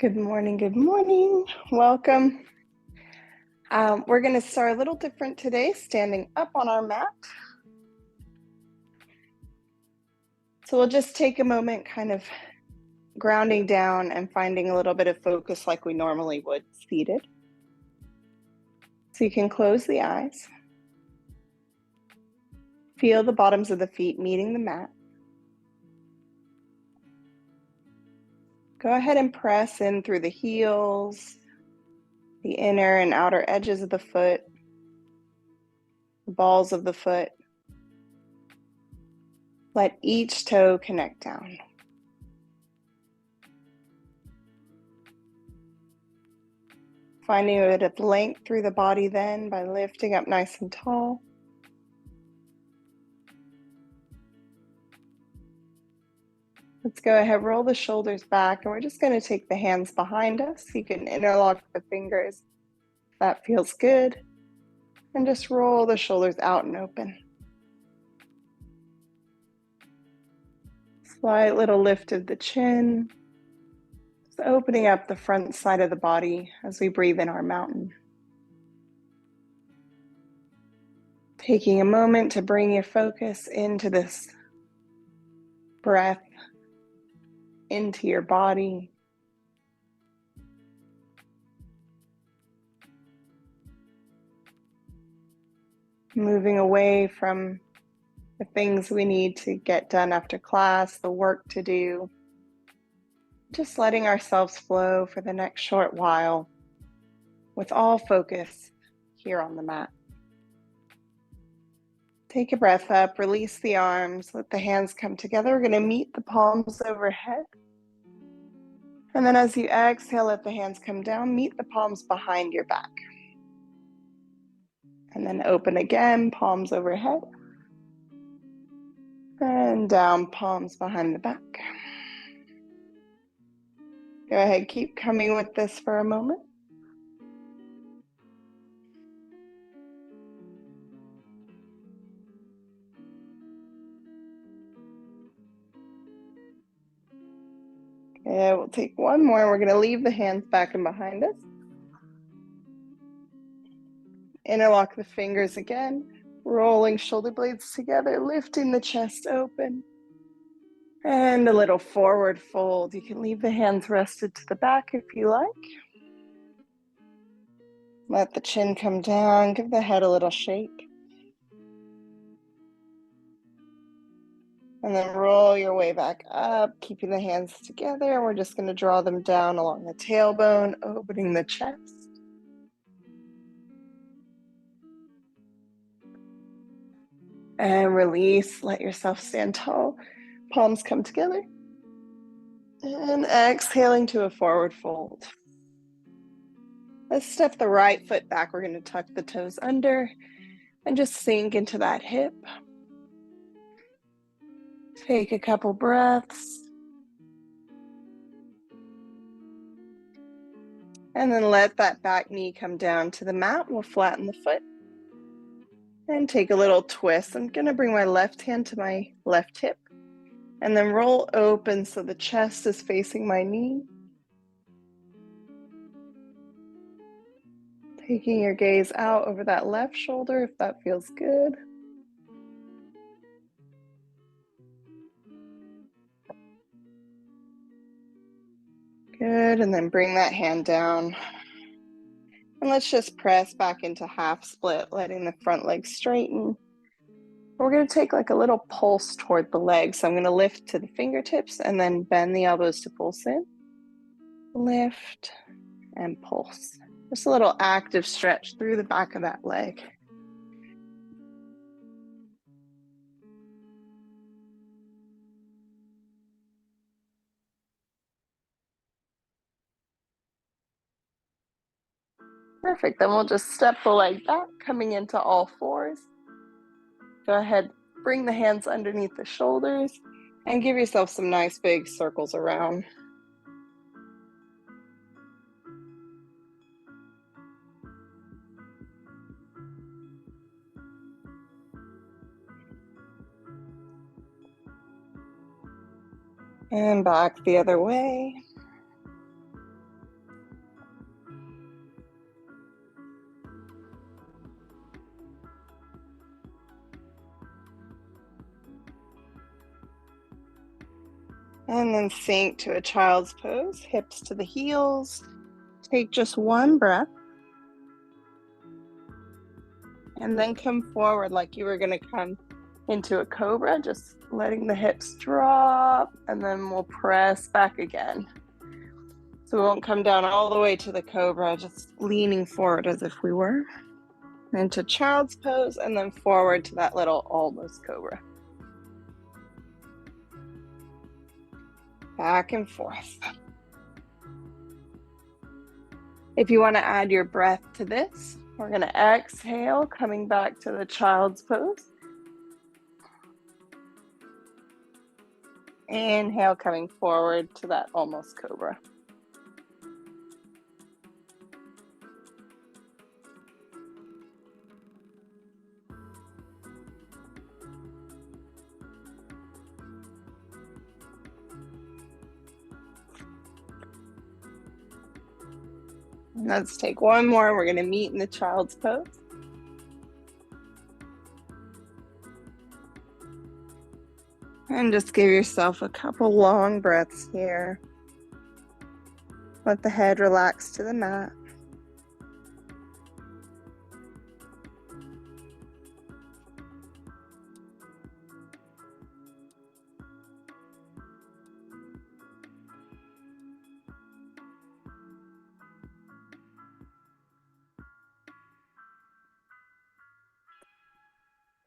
Good morning, good morning. Welcome. We're going to start a little different today, standing up on our mat. So we'll just take a moment kind of grounding down and finding a little bit of focus like we normally would seated. So you can close the eyes. Feel the bottoms of the feet meeting the mat. Go ahead and press in through the heels, the inner and outer edges of the foot, the balls of the foot. Let each toe connect down. Finding a bit of length through the body then by lifting up nice and tall. Let's go ahead, roll the shoulders back, and we're just going to take the hands behind us. You can interlock the fingers if that feels good. And just roll the shoulders out and open. Slight little lift of the chin. Just opening up the front side of the body as we breathe in our mountain. Taking a moment to bring your focus into this breath, into your body. moving away from the things we need to get done after class, the work to do. Just letting ourselves flow for the next short while with all focus here on the mat. Take a breath up, release the arms, let the hands come together. We're going to meet the palms overhead. And then as you exhale, let the hands come down, meet the palms behind your back. And then open again, palms overhead. And down, palms behind the back. Go ahead, keep coming with this for a moment. Okay, we'll take one more. We're going to leave the hands back and behind us. Interlock the fingers again, rolling shoulder blades together, lifting the chest open. And a little forward fold. You can leave the hands rested to the back if you like. Let the chin come down, give the head a little shake. And then roll your way back up, keeping the hands together. We're just going to draw them down along the tailbone, opening the chest. And release, let yourself stand tall. Palms come together. And exhaling to a forward fold. Let's step the right foot back. We're going to tuck the toes under and just sink into that hip. Take a couple breaths. And then let that back knee come down to the mat. We'll flatten the foot. And take a little twist. I'm going to bring my left hand to my left hip. And then roll open so the chest is facing my knee. Taking your gaze out over that left shoulder if that feels good. Good, and then bring that hand down. And let's just press back into half split, letting the front leg straighten. We're going to take like a little pulse toward the legs. So I'm going to lift to the fingertips and then bend the elbows to pulse in. Lift and pulse. Just a little active stretch through the back of that leg. Perfect, then we'll just step the leg back, coming into all fours. Go ahead, bring the hands underneath the shoulders and give yourself some nice big circles around. And back the other way. And then sink to a child's pose, hips to the heels. Take just one breath. And then come forward like you were going to come into a cobra, just letting the hips drop, and then we'll press back again. So we won't come down all the way to the cobra, just leaning forward as if we were. Into child's pose, and then forward to that little almost cobra. Back and forth. If you want to add your breath to this, we're going to exhale, coming back to the child's pose. Inhale, coming forward to that almost cobra. Let's take one more. We're going to meet in the child's pose. And just give yourself a couple long breaths here. Let the head relax to the mat.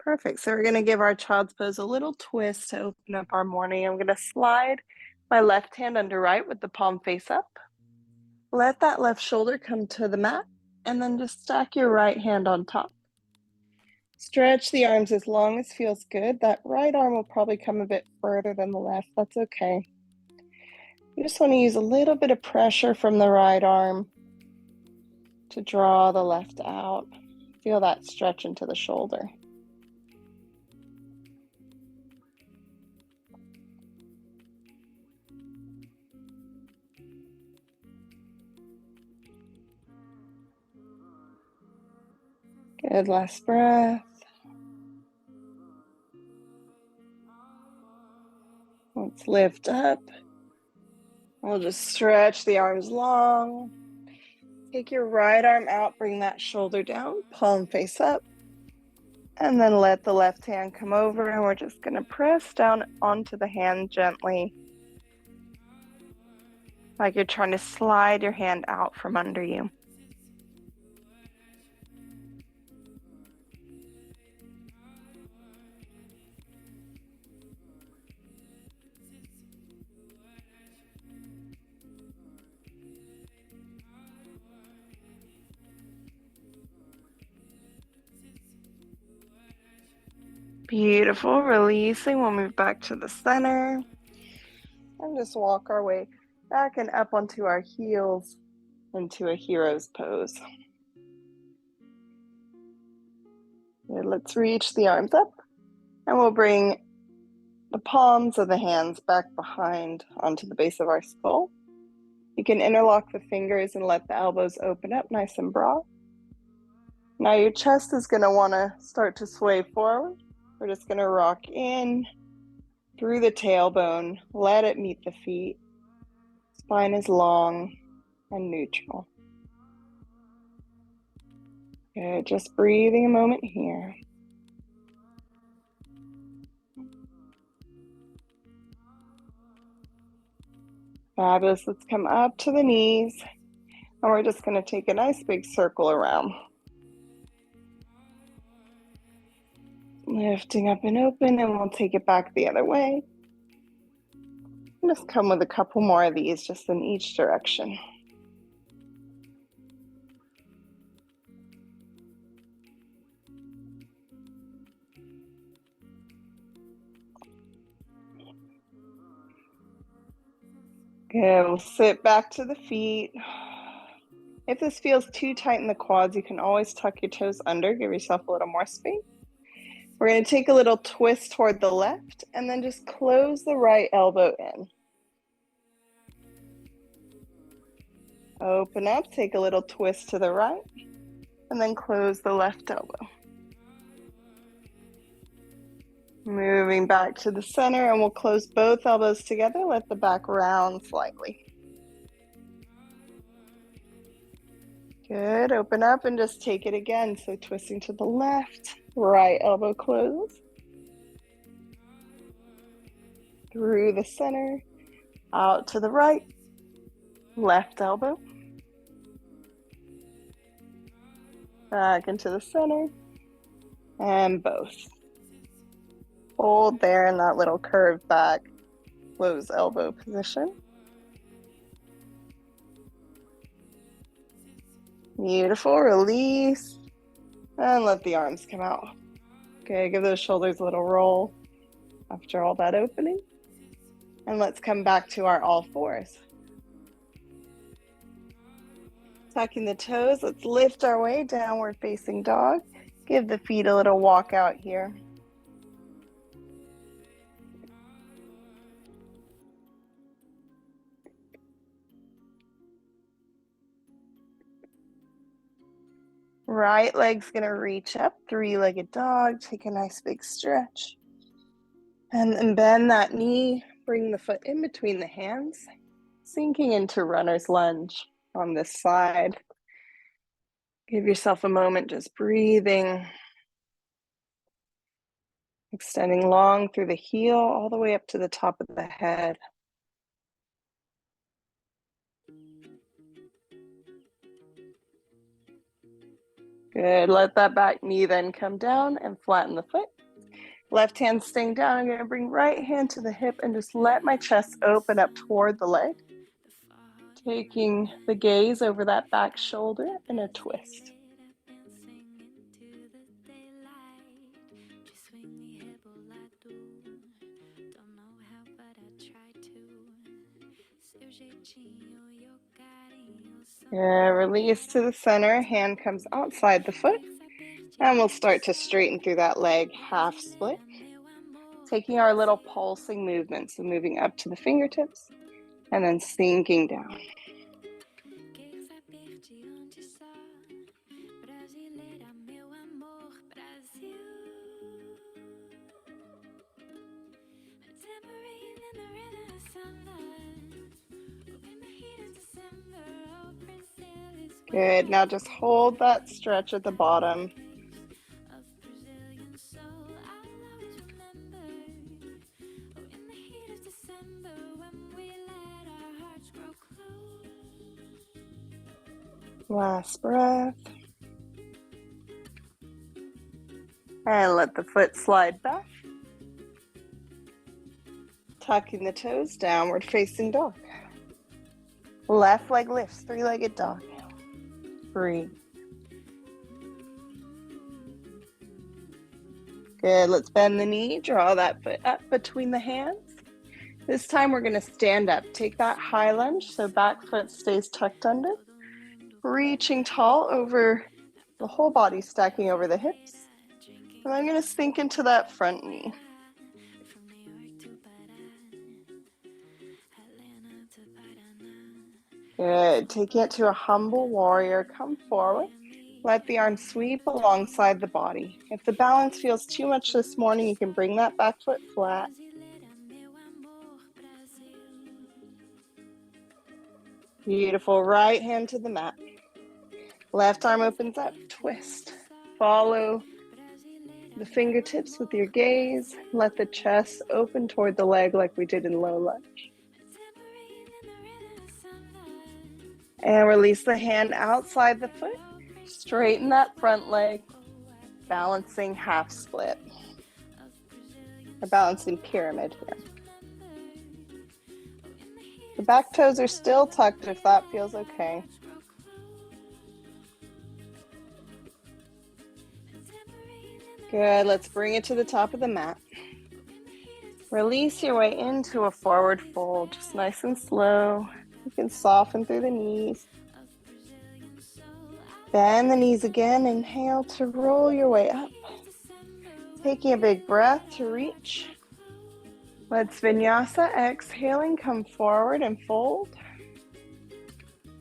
Perfect. So we're going to give our child's pose a little twist to open up our morning. I'm going to slide my left hand under right with the palm face up. Let that left shoulder come to the mat, and then just stack your right hand on top. Stretch the arms as long as feels good. That right arm will probably come a bit further than the left. That's okay. You just want to use a little bit of pressure from the right arm to draw the left out. Feel that stretch into the shoulder. Good, last breath. Let's lift up. We'll just stretch the arms long. Take your right arm out, bring that shoulder down, palm face up. And then let the left hand come over, and we're just going to press down onto the hand gently. Like you're trying to slide your hand out from under you. Beautiful. Releasing. We'll move back to the center. And just walk our way back and up onto our heels into a hero's pose. Good. Let's reach the arms up. And we'll bring the palms of the hands back behind onto the base of our skull. You can interlock the fingers and let the elbows open up nice and broad. Now your chest is going to want to start to sway forward. We're just going to rock in through the tailbone. Let it meet the feet. Spine is long and neutral. Good. Just breathing a moment here. Fabulous. Let's come up to the knees. And we're just going to take a nice big circle around. Lifting up and open, and we'll take it back the other way. And just come with a couple more of these, just in each direction. Good. We'll sit back to the feet. If this feels too tight in the quads, you can always tuck your toes under, give yourself a little more space. We're going to take a little twist toward the left and then just close the right elbow in. Open up, take a little twist to the right, and then close the left elbow. Moving back to the center, and we'll close both elbows together. Let the back round slightly. Good. Open up and just take it again. So twisting to the left, right elbow closes. Through the center, out to the right, left elbow. Back into the center, and both. Hold there in that little curved back, close elbow position. Beautiful. Release. And let the arms come out. Okay, give those shoulders a little roll after all that opening. And let's come back to our all fours. Tucking the toes, let's lift our way, downward facing dog. Give the feet a little walk out here. Right leg's gonna reach up, three-legged dog. Take a nice big stretch. And then bend that knee, bring the foot in between the hands, sinking into runner's lunge on this side. Give yourself a moment just breathing. Extending long through the heel, all the way up to the top of the head. Good, let that back knee then come down and flatten the foot. Left hand staying down. I'm going to bring right hand to the hip and just let my chest open up toward the leg. Taking the gaze over that back shoulder in a twist. Release to the center. Hand comes outside the foot. And we'll start to straighten through that leg, half split. Taking our little pulsing movement, so moving up to the fingertips and then sinking down. Good, now just hold that stretch at the bottom. Last breath. And let the foot slide back. Tucking the toes, downward facing dog. Left leg lifts, three-legged dog. Breathe. Good, let's bend the knee, draw that foot up between the hands. This time we're gonna stand up. Take that high lunge, so back foot stays tucked under. Reaching tall over the whole body, stacking over the hips. And I'm gonna sink into that front knee. Good, taking it to a humble warrior, come forward. Let the arms sweep alongside the body. If the balance feels too much this morning, you can bring that back foot flat. Beautiful, right hand to the mat. Left arm opens up, twist. Follow the fingertips with your gaze. Let the chest open toward the leg like we did in low lunge. And release the hand outside the foot. Straighten that front leg, balancing half split. Or balancing pyramid here. The back toes are still tucked if that feels okay. Good, let's bring it to the top of the mat. Release your way into a forward fold, just nice and slow. You can soften through the knees. Bend the knees again, inhale to roll your way up. Taking a big breath to reach. Let's vinyasa, exhaling, come forward and fold.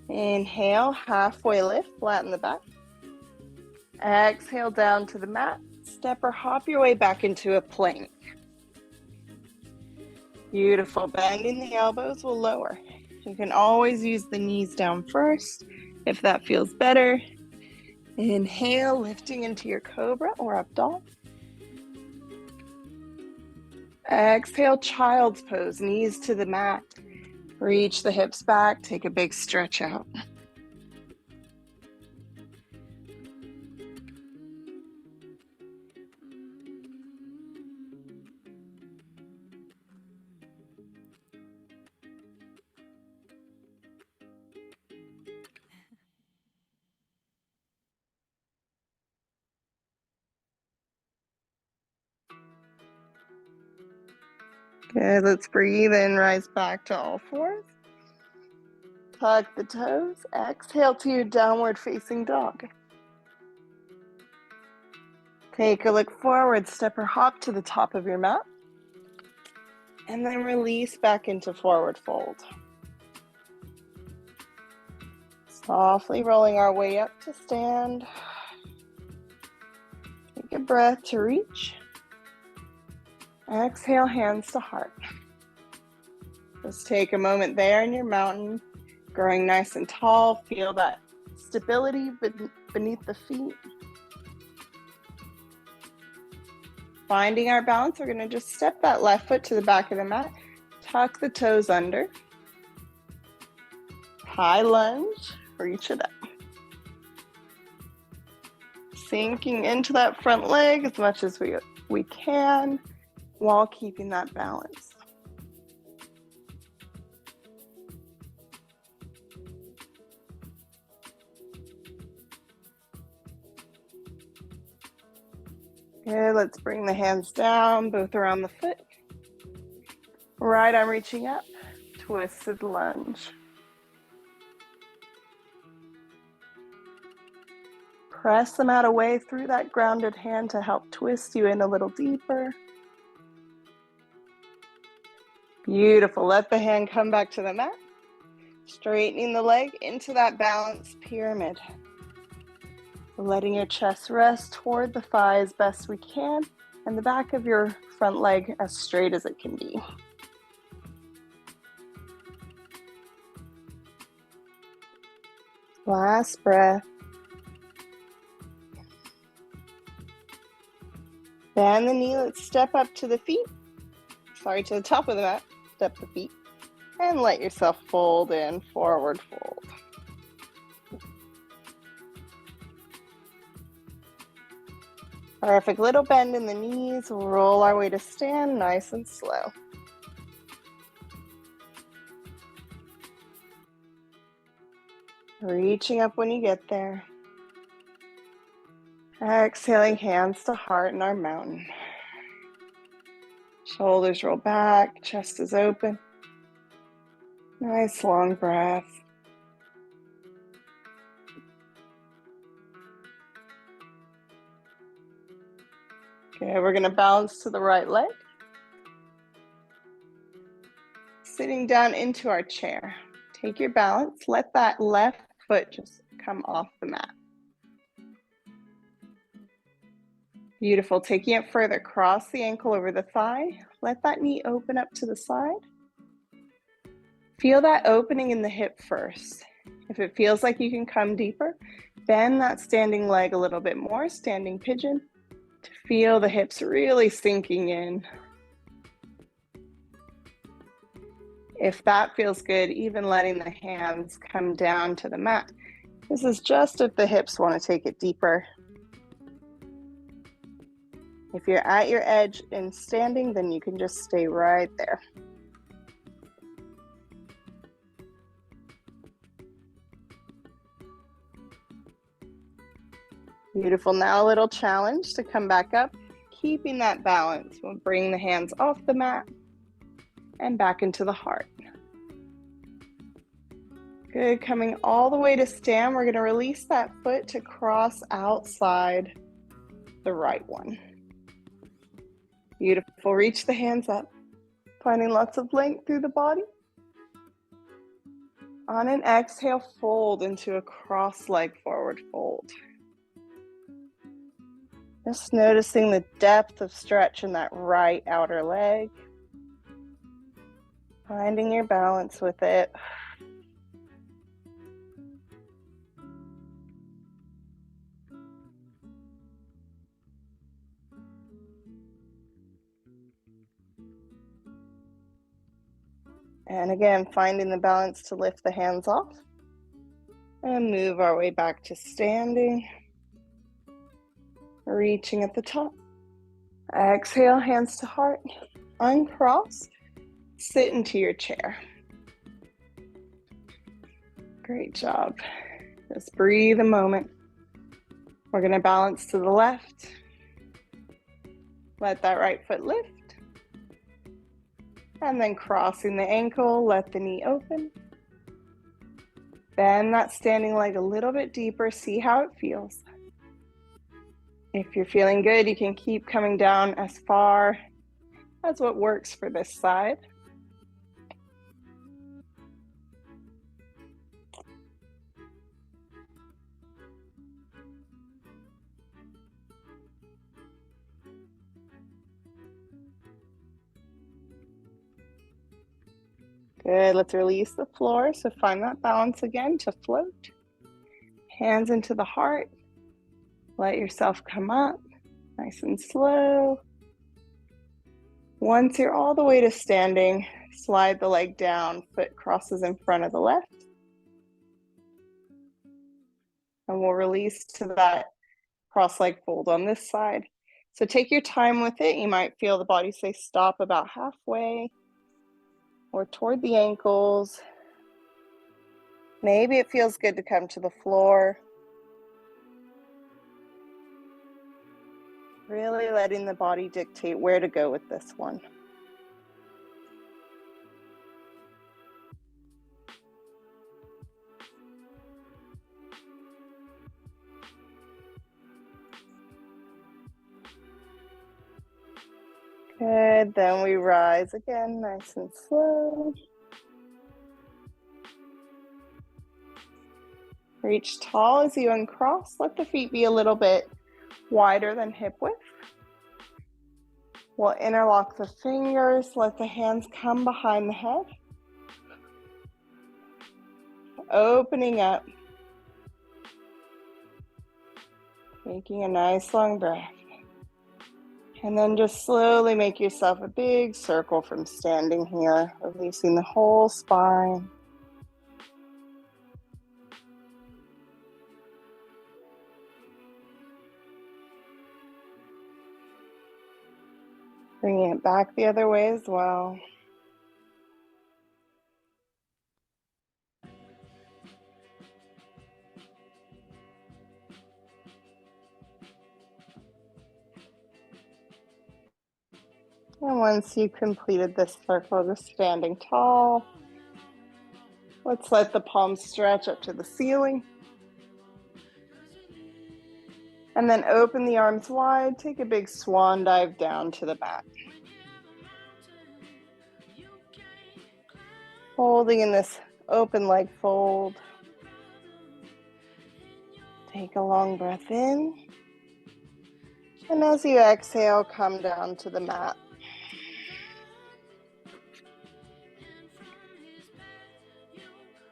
Inhale, halfway lift, flatten the back. Exhale down to the mat. Step or hop your way back into a plank. Beautiful, bending the elbows will lower. You can always use the knees down first if that feels better. Inhale, lifting into your cobra or up dog. Exhale, child's pose, knees to the mat. Reach the hips back, take a big stretch out. Good, let's breathe in, rise back to all fours. Tuck the toes, exhale to your downward facing dog. Take a look forward, step or hop to the top of your mat. And then release back into forward fold. Softly rolling our way up to stand. Take a breath to reach. Exhale, hands to heart. Just take a moment there in your mountain, growing nice and tall. Feel that stability beneath the feet. Finding our balance, we're going to just step that left foot to the back of the mat. Tuck the toes under. High lunge, reach it up. Sinking into that front leg as much as we can. while keeping that balance. Good, let's bring the hands down, both around the foot. Right arm reaching up, twisted lunge. Press the mat away through that grounded hand to help twist you in a little deeper. Beautiful, let the hand come back to the mat. Straightening the leg into that balanced pyramid. Letting your chest rest toward the thigh as best we can, and the back of your front leg as straight as it can be. Last breath. Bend the knee, let's step up to the feet. Sorry, to the top of the mat, step the feet. And let yourself fold in, forward fold. Perfect, little bend in the knees. We'll roll our way to stand nice and slow. Reaching up when you get there. Exhaling, hands to heart in our mountain. Shoulders roll back, chest is open. Nice long breath. Okay, we're gonna balance to the right leg. Sitting down into our chair. Take your balance, let that left foot just come off the mat. Beautiful, taking it further, cross the ankle over the thigh. Let that knee open up to the side. Feel that opening in the hip first. If it feels like you can come deeper, bend that standing leg a little bit more, standing pigeon, to feel the hips really sinking in. If that feels good, even letting the hands come down to the mat. This is just if the hips want to take it deeper. If you're at your edge in standing, then you can just stay right there. Beautiful, now a little challenge to come back up, keeping that balance. We'll bring the hands off the mat and back into the heart. Good, coming all the way to stand, we're gonna release that foot to cross outside the right one. Beautiful, reach the hands up, finding lots of length through the body. On an exhale, fold into a cross leg forward fold. Just noticing the depth of stretch in that right outer leg. Finding your balance with it. And again, finding the balance to lift the hands off and move our way back to standing. Reaching at the top. Exhale, hands to heart. Uncross. Sit into your chair. Great job. Just breathe a moment. We're going to balance to the left. Let that right foot lift. And then crossing the ankle, let the knee open. Bend that standing leg a little bit deeper. See how it feels. If you're feeling good, you can keep coming down as far as what works for this side. Good, let's release the floor. So find that balance again to float. Hands into the heart. Let yourself come up, nice and slow. Once you're all the way to standing, slide the leg down, foot crosses in front of the left. And we'll release to that cross leg fold on this side. So take your time with it. You might feel the body say stop about halfway or toward the ankles. Maybe it feels good to come to the floor. Really letting the body dictate where to go with this one. Good, then we rise again, nice and slow. Reach tall as you uncross. Let the feet be a little bit wider than hip width. We'll interlock the fingers, let the hands come behind the head. Opening up. Taking a nice long breath. And then just slowly make yourself a big circle from standing here, releasing the whole spine. Bringing it back the other way as well. And once you've completed this circle, just standing tall, let's let the palms stretch up to the ceiling. And then open the arms wide, take a big swan dive down to the mat. Holding in this open leg fold. Take a long breath in. And as you exhale, come down to the mat.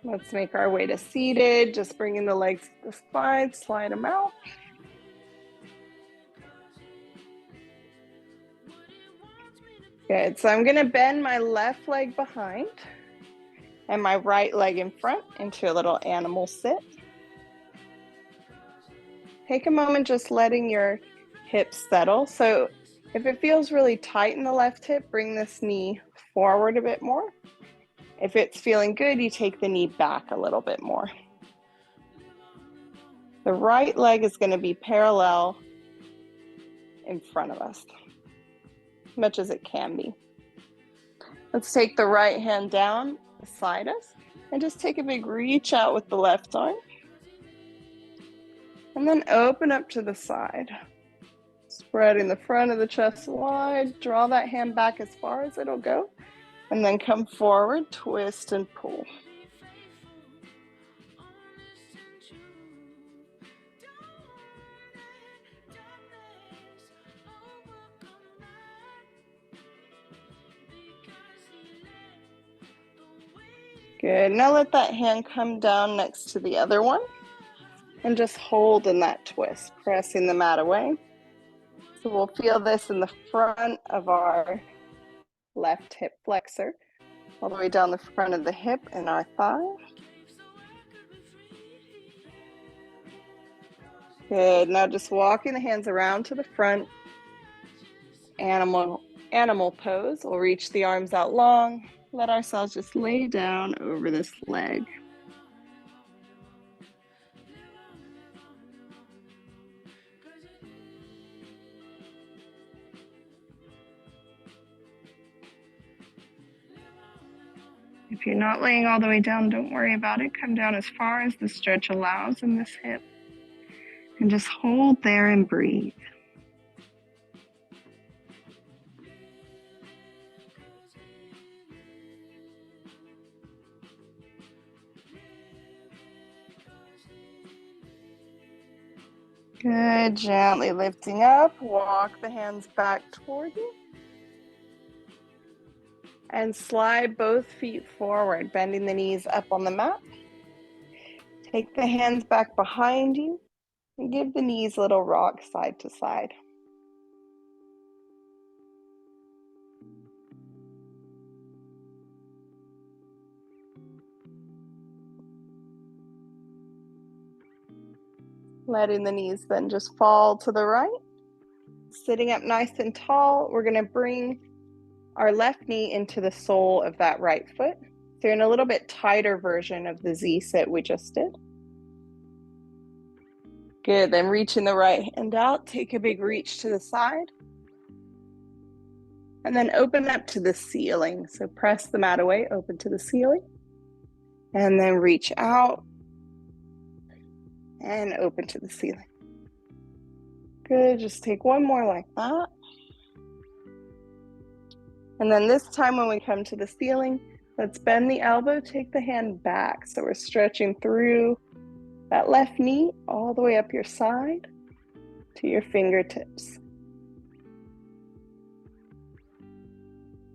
Let's make our way to seated. Just bringing the legs to the side, slide them out. Good, so I'm gonna bend my left leg behind and my right leg in front into a little animal sit. Take a moment just letting your hips settle. So if it feels really tight in the left hip, bring this knee forward a bit more. If it's feeling good, you take the knee back a little bit more. The right leg is going to be parallel in front of us, as much as it can be. Let's take the right hand down beside us and just take a big reach out with the left arm. And then open up to the side. Spreading the front of the chest wide, draw that hand back as far as it'll go. And then come forward, twist and pull. Good, now let that hand come down next to the other one. And just hold in that twist, pressing the mat away. So we'll feel this in the front of our left hip flexor, all the way down the front of the hip and our thigh. Good, now just walking the hands around to the front. Animal pose. We'll reach the arms out long. Let ourselves just lay down over this leg. If you're not laying all the way down, don't worry about it. Come down as far as the stretch allows in this hip. And just hold there and breathe. Good, gently lifting up, walk the hands back toward you. And slide both feet forward, bending the knees up on the mat. Take the hands back behind you and give the knees a little rock side to side. Letting the knees then just fall to the right. sitting up nice and tall, we're going to bring our left knee into the sole of that right foot. So you're in a little bit tighter version of the Z sit we just did. Good, then reaching the right hand out, take a big reach to the side. And then open up to the ceiling. So press the mat away, open to the ceiling. And then reach out and open to the ceiling. Good, just take one more like that. And then this time when we come to the ceiling, let's bend the elbow, take the hand back. So we're stretching through that left knee all the way up your side to your fingertips.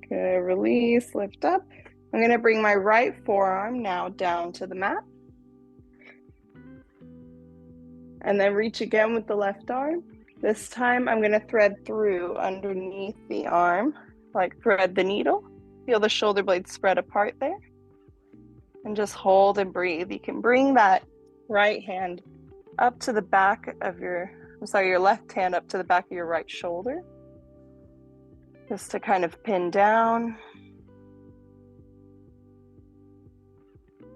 Good, release, lift up. I'm going to bring my right forearm now down to the mat. And then reach again with the left arm. This time I'm going to thread through underneath the arm, like thread the needle. Feel the shoulder blades spread apart there. And just hold and breathe. You can bring that right hand up to the back of your left hand up to the back of your right shoulder. Just to kind of pin down.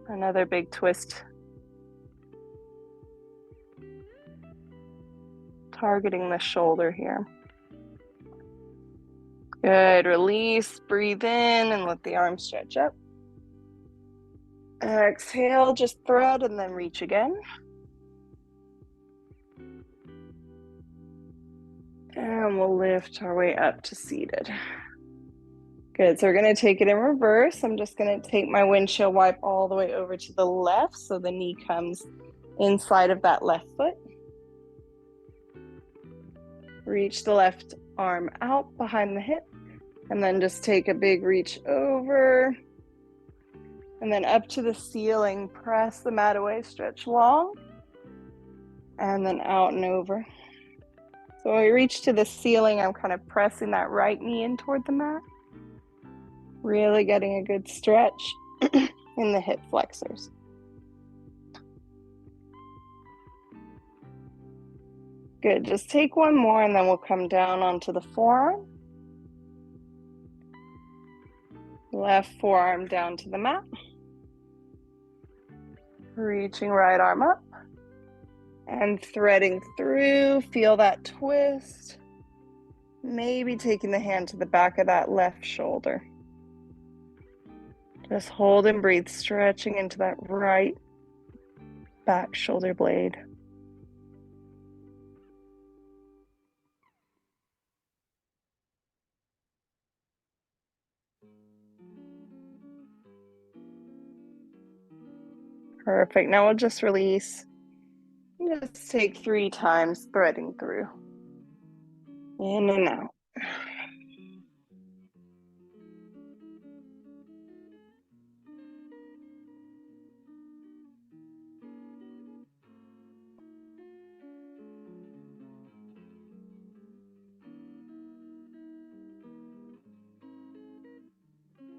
Another big twist. Targeting the shoulder here. Good, release, breathe in and let the arm stretch up. Exhale, just thread and then reach again. And we'll lift our way up to seated. Good, so we're gonna take it in reverse. I'm just gonna take my windshield wipe all the way over to the left so the knee comes inside of that left foot. Reach the left arm out behind the hip and then just take a big reach over and then up to the ceiling. Press the mat away, stretch long and then out and over. So when we reach to the ceiling, I'm kind of pressing that right knee in toward the mat. Really getting a good stretch in the hip flexors. Good, just take one more and then we'll come down onto the forearm. Left forearm down to the mat. Reaching right arm up. And threading through, feel that twist. Maybe taking the hand to the back of that left shoulder. Just hold and breathe, stretching into that right back shoulder blade. Perfect. Now we'll just release. Just take 3 times, threading through. In and out.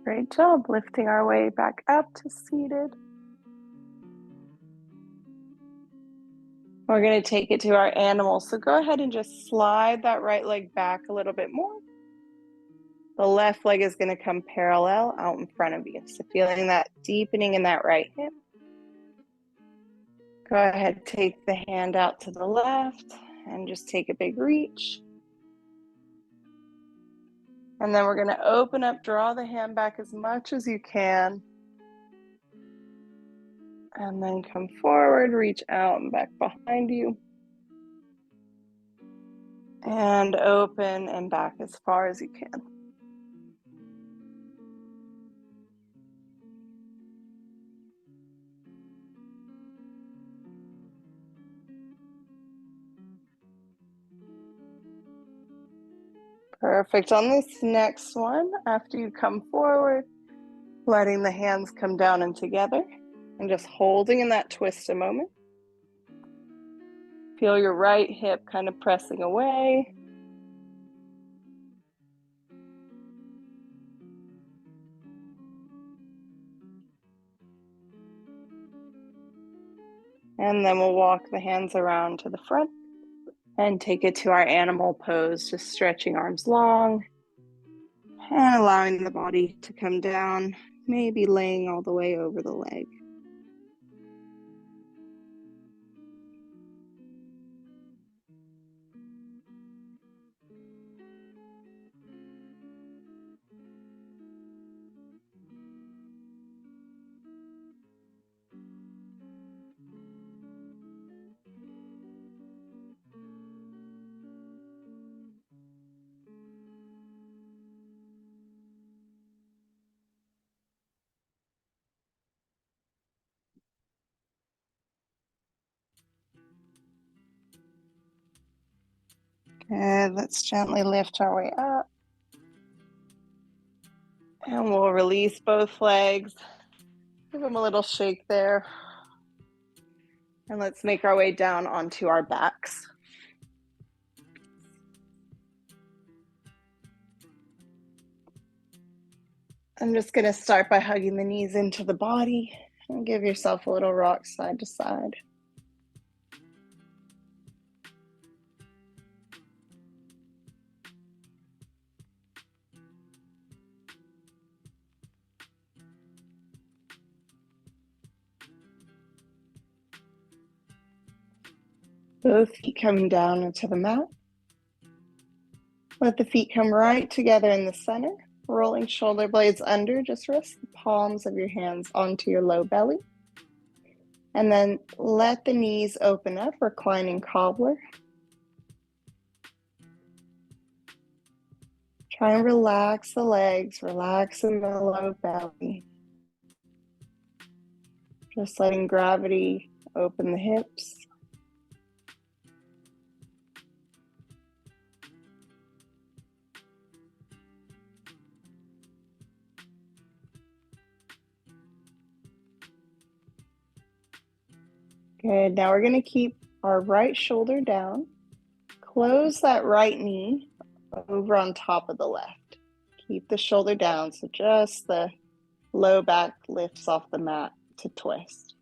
Great job, lifting our way back up to seated. We're going to take it to our animal. So go ahead and just slide that right leg back a little bit more. The left leg is going to come parallel out in front of you. So feeling that deepening in that right hip. Go ahead, take the hand out to the left and just take a big reach. And then we're going to open up, draw the hand back as much as you can. And then come forward, reach out and back behind you. And open and back as far as you can. Perfect. On this next one, after you come forward, letting the hands come down and together and just holding in that twist a moment. Feel your right hip kind of pressing away. And then we'll walk the hands around to the front And take it to our animal pose, just stretching arms long and allowing the body to come down, maybe laying all the way over the leg. Good. Let's gently lift our way up. And we'll release both legs. Give them a little shake there. And let's make our way down onto our backs. I'm just going to start by hugging the knees into the body and give yourself a little rock side to side. Both feet coming down into the mat. Let the feet come right together in the center. Rolling shoulder blades under. Just rest the palms of your hands onto your low belly. And then let the knees open up, reclining cobbler. Try and relax the legs, relax in the low belly. Just letting gravity open the hips. Good. Now we're going to keep our right shoulder down. Close that right knee over on top of the left. Keep the shoulder down so just the low back lifts off the mat to twist.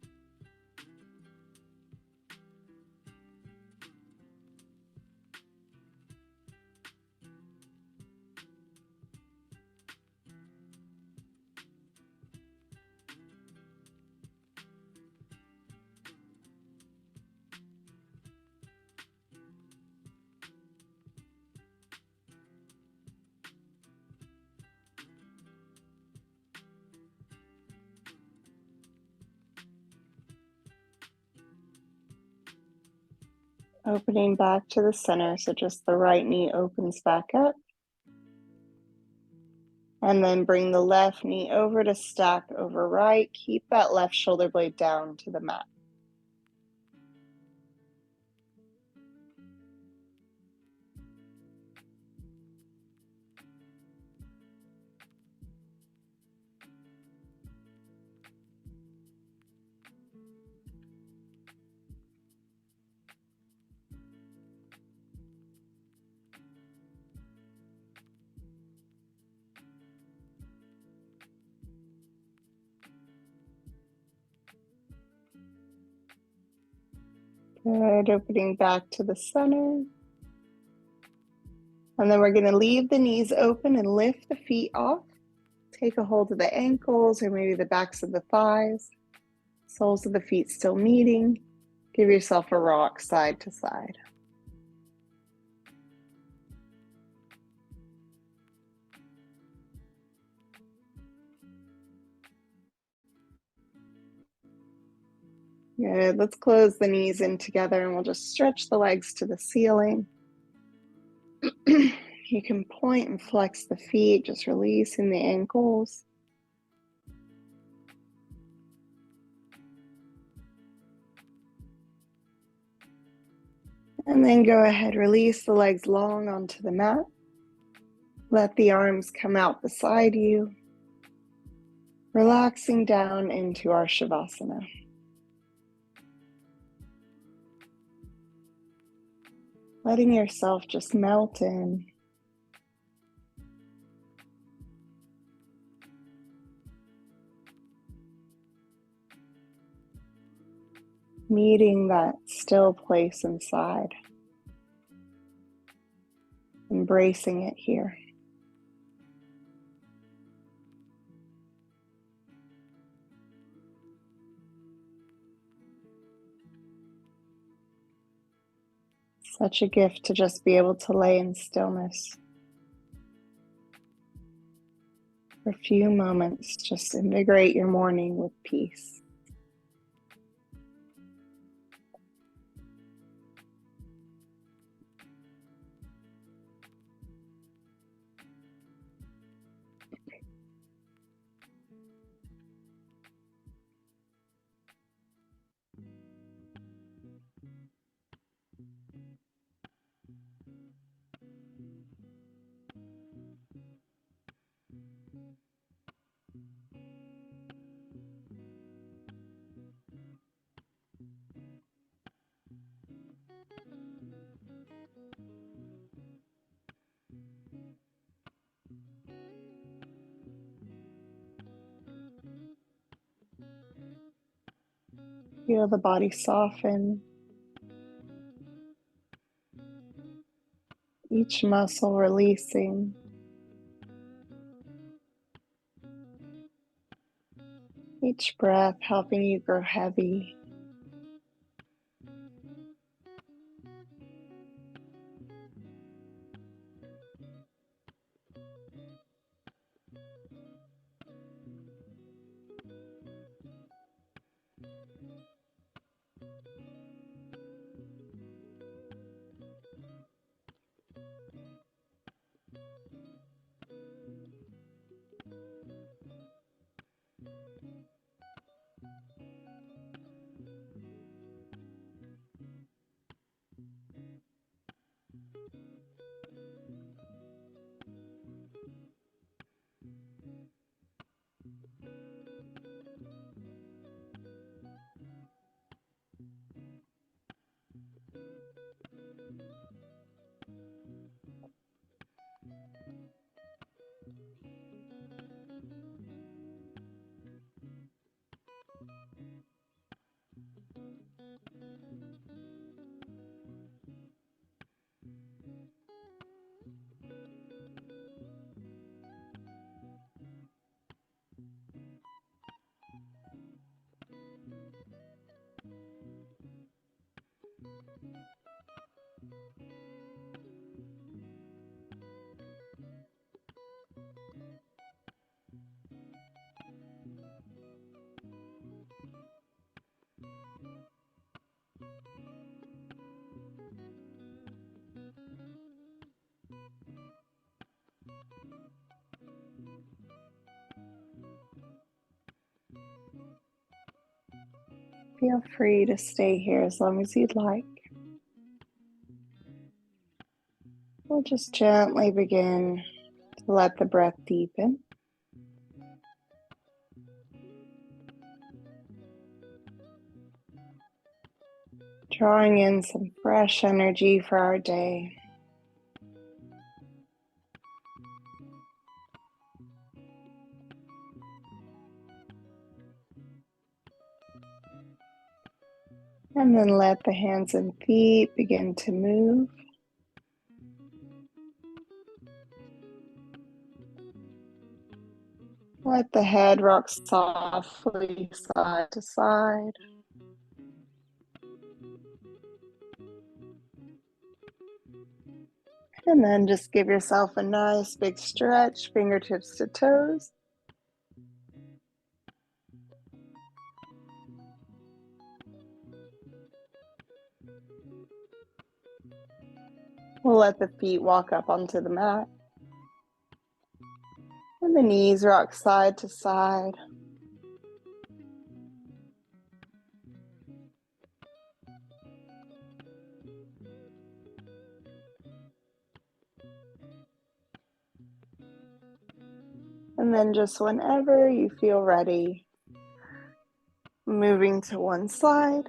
Opening back to the center, so just the right knee opens back up. And then bring the left knee over to stack over right. Keep that left shoulder blade down to the mat. Good, opening back to the center. And then we're going to leave the knees open and lift the feet off. Take a hold of the ankles or maybe the backs of the thighs. Soles of the feet still meeting. Give yourself a rock side to side. Good. Let's close the knees in together and we'll just stretch the legs to the ceiling. You can point and flex the feet, just releasing the ankles. And then go ahead, release the legs long onto the mat. Let the arms come out beside you. Relaxing down into our Shavasana. Letting yourself just melt in. Meeting that still place inside. embracing it here. Such a gift to just be able to lay in stillness for a few moments. Just invigorate your morning with peace. Feel the body soften, each muscle releasing, each breath helping you grow heavy. Feel free to stay here as long as you'd like. We'll just gently begin to let the breath deepen. Drawing in some fresh energy for our day. And then let the hands and feet begin to move. Let the head rock softly side to side. And then just give yourself a nice big stretch, fingertips to toes. We'll let the feet walk up onto the mat. And the knees rock side to side. And then just whenever you feel ready, moving to one side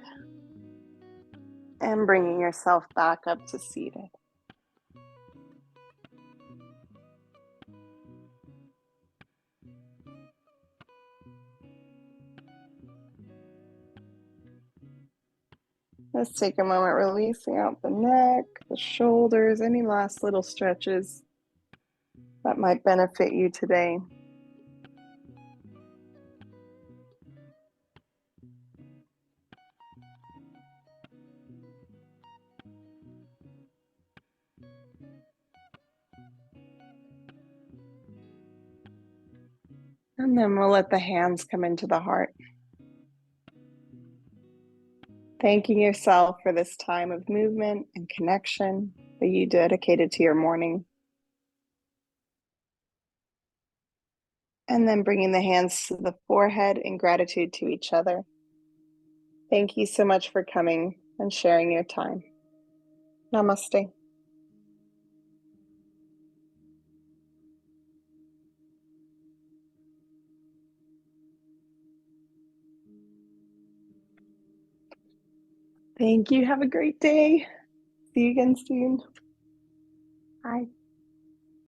and bringing yourself back up to seated. Let's take a moment releasing out the neck, the shoulders, any last little stretches that might benefit you today. And then we'll let the hands come into the heart. Thanking yourself for this time of movement and connection that you dedicated to your morning. And then bringing the hands to the forehead in gratitude to each other. Thank you so much for coming and sharing your time. Namaste. Thank you. Have a great day. See you again soon. Bye.